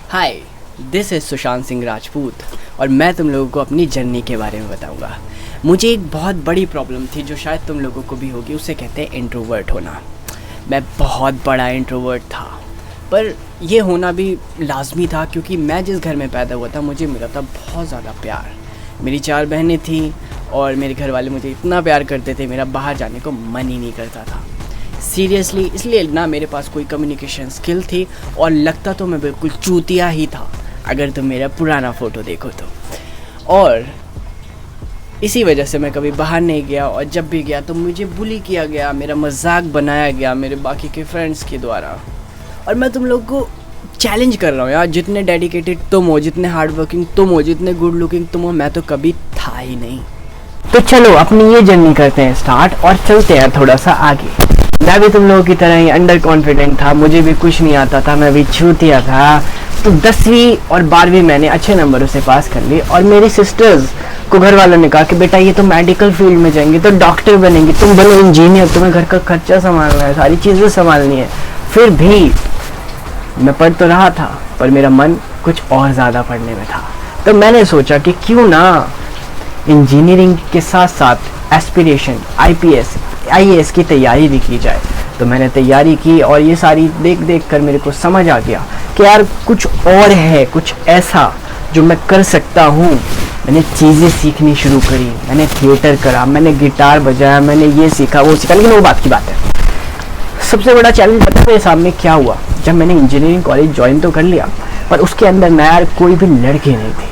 Hi, this is Sushant Singh Rajput और मैं तुम लोगों को अपनी जर्नी के बारे में बताऊंगा। मुझे एक बहुत बड़ी प्रॉब्लम थी जो शायद तुम लोगों को भी होगी, उसे कहते हैं इंट्रोवर्ट होना। मैं बहुत बड़ा इंट्रोवर्ट था, पर यह होना भी लाजमी था क्योंकि मैं जिस घर में पैदा हुआ था मुझे मिला था बहुत ज़्यादा प्यार। मेरी 4 बहनें थीं और मेरे घर वाले मुझे इतना प्यार करते थे, मेरा बाहर जाने को मन ही नहीं करता था सीरियसली। इसलिए ना मेरे पास कोई कम्युनिकेशन स्किल थी और लगता तो मैं बिल्कुल चूतिया ही था अगर तुम मेरा पुराना फ़ोटो देखो तो। और इसी वजह से मैं कभी बाहर नहीं गया और जब भी गया तो मुझे बुली किया गया, मेरा मजाक बनाया गया मेरे बाकी के फ्रेंड्स के द्वारा। और मैं तुम लोग को चैलेंज कर रहा हूँ यार, जितने डेडिकेटेड तुम हो, जितने हार्ड वर्किंग तुम हो, जितने गुड लुकिंग तुम हो, मैं तो कभी था ही नहीं। तो चलो अपनी ये जर्नी करते हैं स्टार्ट और चलते हैं थोड़ा सा आगे। मैं भी तुम लोगों की तरह ही अंडर कॉन्फिडेंट था, मुझे भी कुछ नहीं आता था, मैं भी चूतिया था। तो 10वीं और 12वीं मैंने अच्छे नंबरों से पास कर ली और मेरी सिस्टर्स को घर वालों ने कहा कि बेटा ये तो मेडिकल फील्ड में जाएंगे तो डॉक्टर बनेंगे, तुम बनो इंजीनियर, तुम्हें घर का खर्चा संभालना है, सारी चीज़ें संभालनी है। फिर भी मैं पढ़ तो रहा था पर मेरा मन कुछ और ज़्यादा पढ़ने में था। तो मैंने सोचा कि क्यों ना इंजीनियरिंग के साथ साथ एस्पिरेशन IAS की तैयारी भी की जाए। तो मैंने तैयारी की और ये सारी देख देख कर मेरे को समझ आ गया कि यार कुछ और है, कुछ ऐसा जो मैं कर सकता हूँ। मैंने चीज़ें सीखनी शुरू करी, मैंने थिएटर करा, मैंने गिटार बजाया, मैंने ये सीखा वो सीखा। लेकिन वो बात की बात है। सबसे बड़ा चैलेंज पता है मेरे सामने क्या हुआ? जब मैंने इंजीनियरिंग कॉलेज ज्वाइन तो कर लिया पर उसके अंदर ना यार कोई भी लड़की नहीं थी।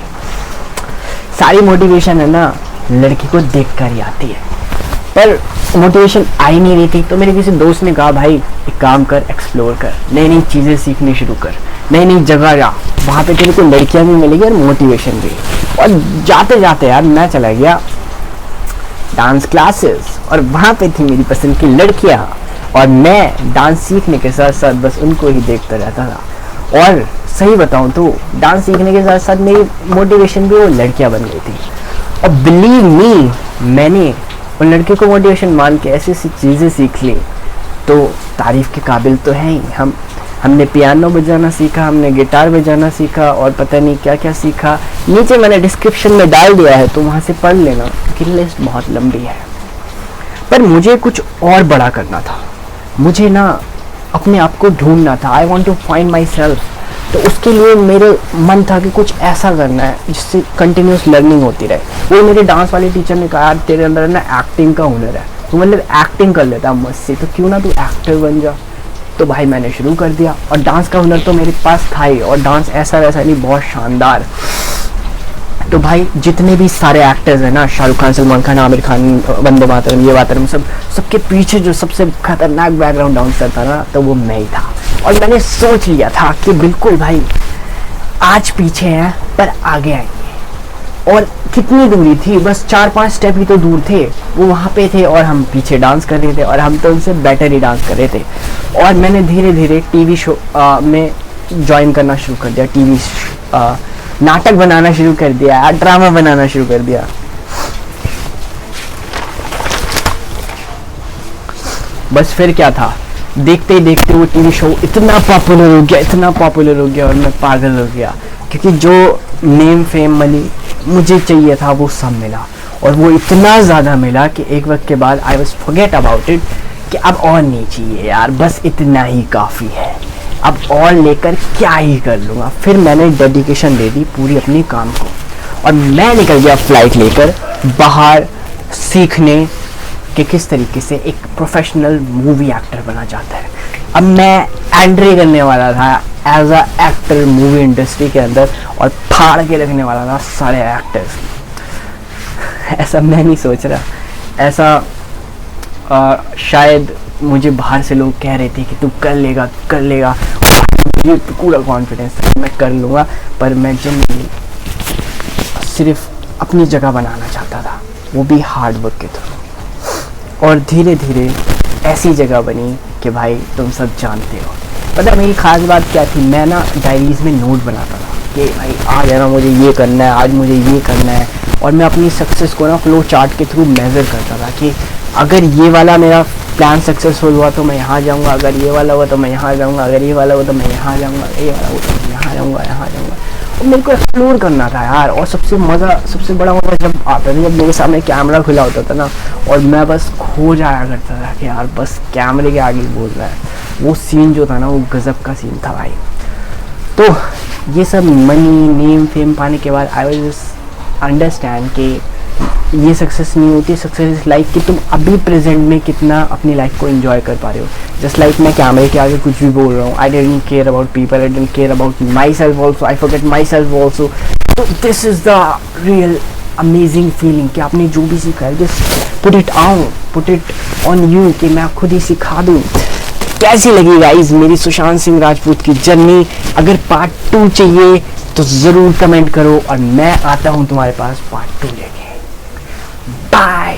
सारी मोटिवेशन है ना लड़की को देख कर ही आती है, पर मोटिवेशन आ ही नहीं रही थी। तो मेरे किसी दोस्त ने कहा भाई एक काम कर, एक्सप्लोर कर, नई नई चीज़ें सीखनी शुरू कर, नई नई जगह जा, वहाँ पे तेरे को लड़कियाँ भी मिलेगी और मोटिवेशन भी। और जाते जाते यार मैं चला गया डांस क्लासेस और वहाँ पे थी मेरी पसंद की लड़कियाँ और मैं डांस सीखने के साथ साथ बस उनको ही देखता रहता था। और सही बताऊँ तो डांस सीखने के साथ साथ मेरी मोटिवेशन भी वो लड़कियाँ बन गई थी। और बिलीव मी, मैंने उन लड़कियों को मोटिवेशन मान के ऐसी ऐसी चीज़ें सीख ली तो तारीफ़ के काबिल तो है ही। हमने पियानो बजाना सीखा, हमने गिटार बजाना सीखा और पता नहीं क्या क्या सीखा। नीचे मैंने डिस्क्रिप्शन में डाल दिया है तो वहाँ से पढ़ लेना कि लिस्ट बहुत लंबी है। पर मुझे कुछ और बड़ा करना था, मुझे ना अपने आप को ढूंढना था। I want to find myself. तो उसके लिए मेरे मन था कि कुछ ऐसा करना है जिससे कंटिन्यूस लर्निंग होती रहे। वो मेरे डांस वाले टीचर ने कहा यार तेरे अंदर ना एक्टिंग का हुनर है, तो मतलब एक्टिंग कर लेता मस्त से, तो क्यों ना तू एक्टर बन जा। तो भाई मैंने शुरू कर दिया और डांस का हुनर तो मेरे पास था ही, और डांस ऐसा वैसा नहीं, बहुत शानदार। तो भाई जितने भी सारे एक्टर्स हैं ना, शाहरुख खान, सलमान खान, आमिर खान, वंदे मातरम, ये मातरम, सबके पीछे जो सबसे खतरनाक बैकग्राउंड डांसर था ना तो वो मैं ही था। और मैंने सोच लिया था कि बिल्कुल भाई आज पीछे हैं पर आगे आएंगे। और कितनी दूरी थी, बस 4-5 स्टेप ही तो दूर थे, वो वहाँ पे थे और हम पीछे डांस कर रहे थे और हम तो उनसे बेटर ही डांस कर रहे थे। और मैंने धीरे धीरे टीवी शो में ज्वाइन करना शुरू कर दिया, टीवी नाटक बनाना शुरू कर दिया, ड्रामा बनाना शुरू कर दिया। बस फिर क्या था, देखते ही देखते वो टीवी शो इतना पॉपुलर हो गया, इतना पॉपुलर हो गया और मैं पागल हो गया क्योंकि जो नेम फेम मनी मुझे चाहिए था वो सब मिला। और वो इतना ज़्यादा मिला कि एक वक्त के बाद I was forget about it कि अब और नहीं चाहिए यार, बस इतना ही काफ़ी है, अब और लेकर क्या ही कर लूँगा। फिर मैंने डेडिकेशन दे दी पूरी अपनी काम को और मैं निकल गया फ्लाइट लेकर बाहर सीखने कि किस तरीके से एक प्रोफेशनल मूवी एक्टर बना जाता है। अब मैं एंट्री करने वाला था as a actor movie industry के अंदर और फाड़ के रखने वाला था सारे एक्टर्स। ऐसा मैं नहीं सोच रहा, ऐसा शायद मुझे बाहर से लोग कह रहे थे कि तू कर लेगा, तू कर लेगा। मुझे पूरा कॉन्फिडेंस था मैं कर लूँगा, पर मैं जनरली सिर्फ अपनी जगह बनाना चाहता था, वो भी हार्ड वर्क के थ्रू। और धीरे धीरे ऐसी जगह बनी कि भाई तुम सब जानते हो। पता मेरी ख़ास बात क्या थी, मैं ना डायरीज़ में नोट बनाता था कि भाई आज है ना मुझे ये करना है, आज मुझे ये करना है। और मैं अपनी सक्सेस को ना फ्लो चार्ट के थ्रू मेज़र करता था कि अगर ये वाला मेरा प्लान सक्सेसफुल हुआ तो मैं यहाँ जाऊँगा, अगर ये वाला हुआ तो मैं यहाँ जाऊँगा, अगर ये वाला हुआ तो मैं यहाँ जाऊँगा, ये वाला हुआ तो मैं यहाँ जाऊँगा, यहाँ जाऊँगा, और मेरे को एक्सप्लोर करना था यार। और सबसे बड़ा मज़ा जब आता था, जब मेरे सामने कैमरा खुला होता था ना, और मैं बस खो जाया करता था कि यार बस कैमरे के आगे बोल रहा है। वो सीन जो था ना, वो गज़ब का सीन था भाई। तो ये सब मनी, नेम, फेम पाने के बाद आई वाज जस्ट अंडरस्टैंड कि ये सक्सेस नहीं होती। सक्सेस इज लाइक कि तुम अभी प्रेजेंट में कितना अपनी लाइफ को एंजॉय कर पा रहे हो। जस्ट लाइक मैं कैमरे के आगे कुछ भी बोल रहा हूँ, I didn't care about people, I didn't care about myself also, I forget myself also. तो this is the real amazing feeling कि आपने जो भी सीखा है just put it on you, कि मैं खुद ही सिखा दूँ। कैसी लगी गाइज मेरी सुशांत सिंह राजपूत की जर्नी? अगर पार्ट 2 चाहिए तो ज़रूर कमेंट करो, और मैं आता हूँ तुम्हारे पास पार्ट 2 लेके। बाय।